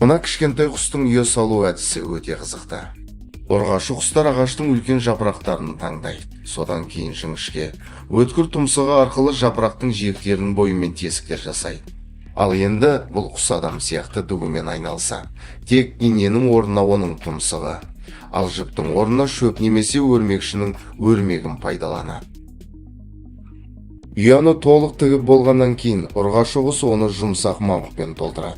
Мына кішкентай құстың үйе салу әдісі өте қызықты. Ұрғашы құстар ағаштың үлкен жапырақтарын таңдайды. Содан кейін жіңішке, өткір тұмсығы арқылы жапырақтың жиектерінің бойымен тесіктер жасайды. Ал енді бұл құс адам сияқты дүгімен айналса, тек иненің орнына оның тұмсығы, ал жіптің орнына шөп немесе өрмекшінің өрмегін пайдаланады. Ұяны толық тігіп болғаннан кейін ұрғашы құс оны жұмсақ мамықпен толтырады.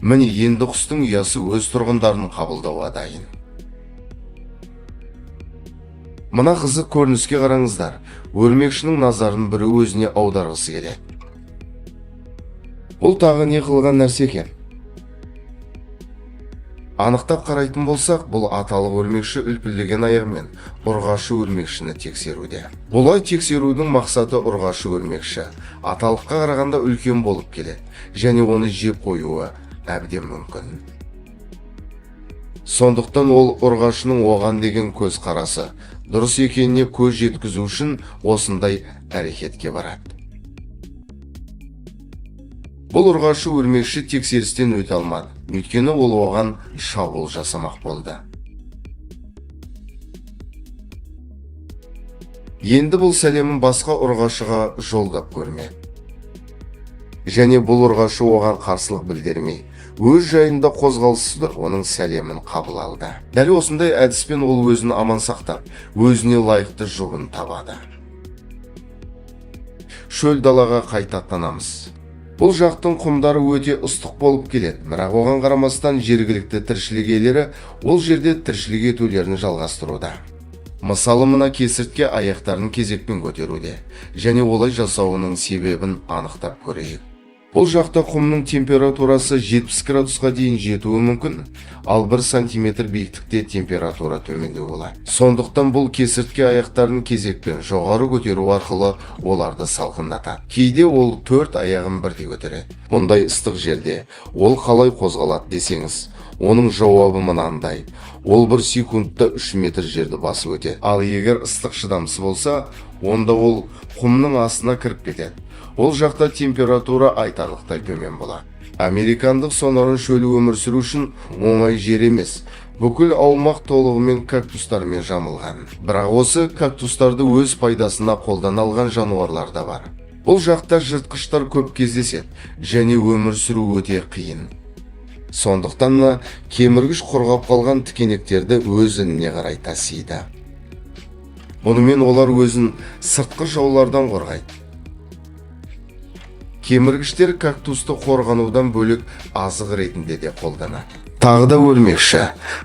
Міне енді құстың ұясы өз тұрғындарын қабылдауға дайын. Мына қызық көрініске қараңыздар. Өрмекшінің назарын бірі өзіне аударғысы келеді. Бұл тағы не қылған нәрсе екен? Анықтап қарайтын болсақ, бұл аталық өрмекші үлпілдеген аяғымен ұрғашы өрмекшіні тексеруде. Бұлай тексерудің мақсаты ұрғашы өрмекші аталыққа қарағанда үлкен болып келеді, және оны жеп қоюы әбден мүмкін. Сондықтан ол ұрғашының оған деген көз қарасы дұрыс екеніне көз жеткізу үшін осындай әрекетке барады. Бұл ұрғашы өрмекші тексерістен өте алмады, өйткені ол оған шабуыл жасамақ болды. Енді бұл сәлемін басқа ұрғашыға жолдап көрмеді. Және бұл ұрғашы оған қарсылық білдірмей, өз жайында қозғалыссыз оның сәлемін қабыл алды. Дәл осындай әдіспен ол өзін аман сақтап, өзіне лайықты жұбын табады. Шөл далаға қайта аттанамыз. Бұл жақтың құмдары өте ыстық болып келеді, бірақ оған қарамастан жергілікті тіршілік иелері ол жерде тіршілік етулерін жалғастыруда. Мысалы, мына кесіртке аяқтарын кезекпен көтеруде, және олай жасауының себебін анықтап көрейік. Бұл жақта құмның температурасы 70 градусқа дейін жетуі мүмкін, ал 1 сантиметр биіктікте температура төмендеу болады. Сондықтан бұл кесіртке аяқтарын кезекпен жоғары көтеру арқылы оларды салқындатады. Кейде ол 4 аяғын бірдей көтереді. Мұндай ыстық жерде ол қалай қозғалады десеңіз, оның жауабы мынандай: ол 1 секундта 3 метр жерді басып өтеді. Ал егер ыстық шыдамсыз болса, онда ол құмның астына кіріп кетеді. Ол жақта температура айтарлықтай төмен болады. Американдық сонарын шөлі өмір сүру үшін оңай жер емес. Бүкіл аумақ толығымен кактустармен жамылған. Бірақ осы кактустарды өз пайдасына қолдана алған жануарлар да бар. Бұл жақта жыртқыштар көп кездеседі, және өмір сүру өте қиын. Сондықтан кеміргіш қорғап қалған тікенектерді өз ініне қарай тасиды. Бұнымен олар өзін сыртқы жаулардан қорғайды. Кеміргіштер кактусты қорғанудан бөлек азық ретінде де қолданады. Тағы да өрмекші,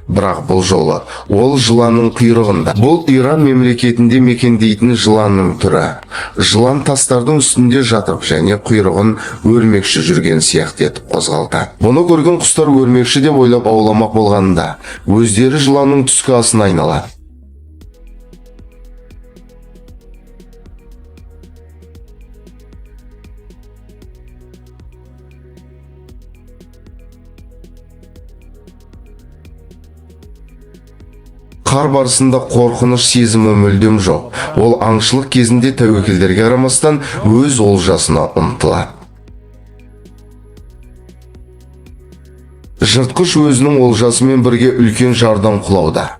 бірақ бұл жолы ол жыланның құйрығында. Бұл Иран мемлекетінде мекендейтін жыланның түрі. Жылан тастардың үстінде жатып және құйрығын өрмекші жүрген сияқты етіп қозғалтады. Бұны көрген құстар өрмекші деп ойлап ауламақ болғанда, өздері жыланның түскі асына айналады. Қар барысында қорқыныш сезімі мүлдем жоқ. Ол аңшылық кезінде тәуекелдерге қарамастан өз олжасына ұмтылады. Жыртқыш өзінің олжасымен бірге үлкен жардан құлауда.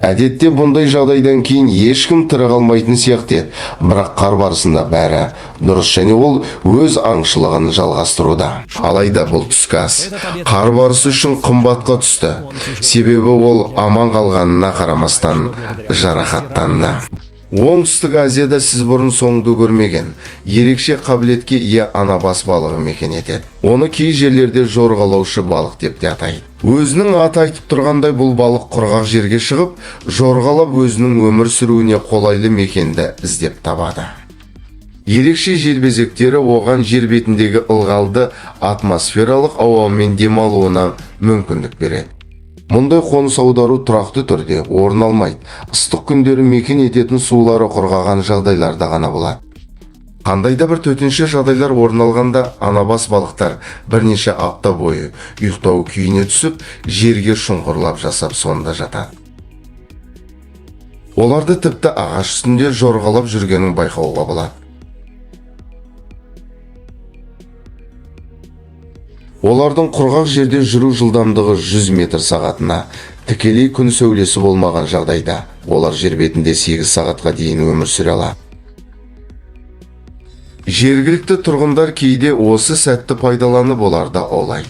Әдетте бұндай жағдайдан кейін ешкім тірі қалмайтын сияқты еді, бірақ қар барысында бәрі дұрыс және ол өз аңшылығын жалғастыруда. Алайда бұл түскі ас қар барысы үшін қымбатқа түсті, себебі ол аман қалғанына қарамастан жарақаттанды. Оңтүстік Азияда сіз бұрын соңды көрмеген ерекше қабілетке ие анабас балығы мекен етеді. Оны кей жерлерде жорғалаушы балық деп те атайды. Өзінің аты айтып тұрғандай бұл балық құрғақ жерге шығып, жорғалап өзінің өмір сүруіне қолайлы мекенді іздеп табады. Ерекше желбезектері оған жер бетіндегі ылғалды атмосфералық ауамен демалуына мүмкіндік береді. Мұндай қоныс аудару тұрақты түрде орын алмайды. Ыстық күндері мекен ететін сулары құрғаған жағдайларда ғана болады. Қандайда бір төтенше жағдайлар орын алғанда анабас балықтар бірнеше апта бойы ұйықтау күйіне түсіп, жерге шұңқырлап жасап сонда жатады. Оларды тіпті ағаш үстінде жорғалап жүргенін байқауға болады. Олардың құрғақ жерде жүру жылдамдығы 100 метр сағатына, тікелей күн сәулесі болмаған жағдайда олар жер бетінде 8 сағатқа дейін өмір сүре алады. Жергілікті тұрғындар кейде осы сәтті пайдаланып оларды аулайды.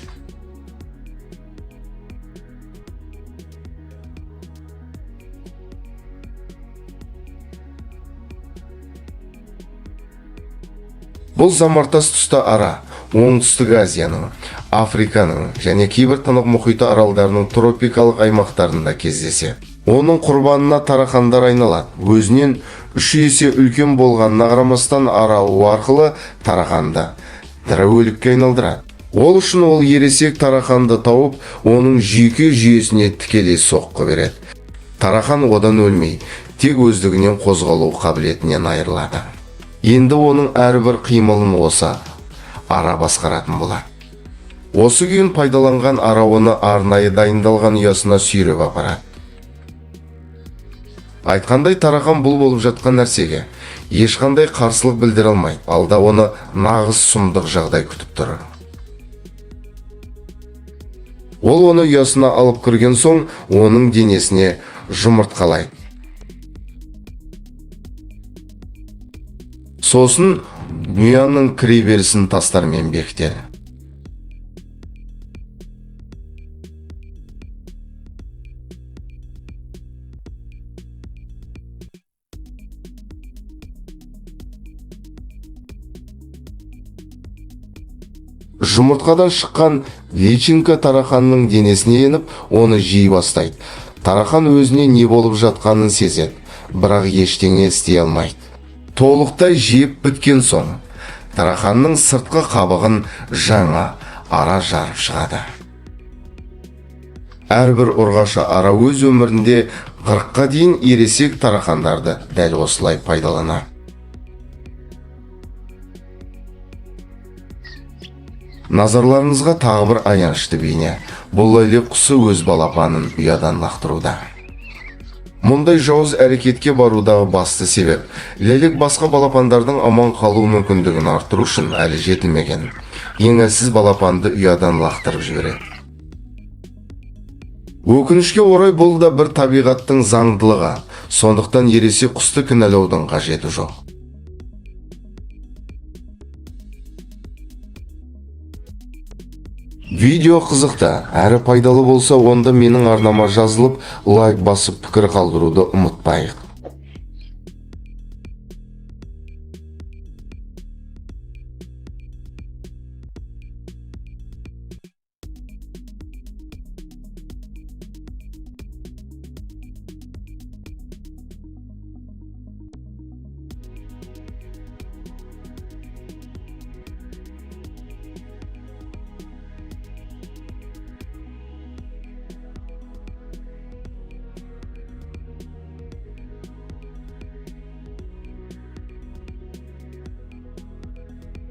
Бұл замартас тұста ара, Оңтүстік Азияның, Африканың және кейбір Тынық мұхиты аралдарының тропикалық аймақтарында кездеседі. Оның құрбанына тарақандар айналады. Өзінен 3 есе үлкен болғанына қарамастан аралу арқылы тарақанды тірі өлікке айналдырады. Ол үшін ол ересек тарақанды тауып, оның жүйке жүйесіне тікелей соққы береді. Тарақан одан өлмей, тек өздігінен қозғалу қабілетінен айырылады. Енді оның әрбір қимылын осы ара басқаратын болады. Осы күйін пайдаланған ара оны арнайы дайындалған ұясына сүйреп апарады. Айтқандай, тарақан бұл болып жатқан нәрсеге ешқандай қарсылық білдіре алмайды, алда оны нағыз сұмдық жағдай күтіп тұр. Ол оны ұясына алып кірген соң, оның денесіне жұмыртқалайды. Сосын ұяның кіреберісін тастармен бекітеді. Жұмыртқадан шыққан личинка тарақанның денесіне еніп, оны жей бастайды. Тарақан өзіне не болып жатқанын сезеді, бірақ ештеңе істей алмайды. Толықтай жеп біткен соң, тарақанның сыртқы қабығын жаңа ара жарып шығады. Әрбір ұрғашы ара өз өмірінде 40-қа дейін ересек тарақандарды дәл осылай пайдаланады. Назарларыңызға тағы бір аянышты бейне. Бұл ләйлек құсы өз балапанын ұядан лақтыруда. Мұндай жауыз әрекетке барудағы басты себеп, ләйлек басқа балапандардың аман қалу мүмкіндігін арттыру үшін әлі жетілмеген. Ең әлсіз балапанды ұядан лақтырып жібереді. Өкінішке орай бұл да бір табиғаттың заңдылығы, сондықтан ересек құсты кінәлаудың қажеті жоқ. Видео қызықты әрі пайдалы болса, онда менің арнама жазылып, лайк басып пікір қалдыруды ұмытпайық.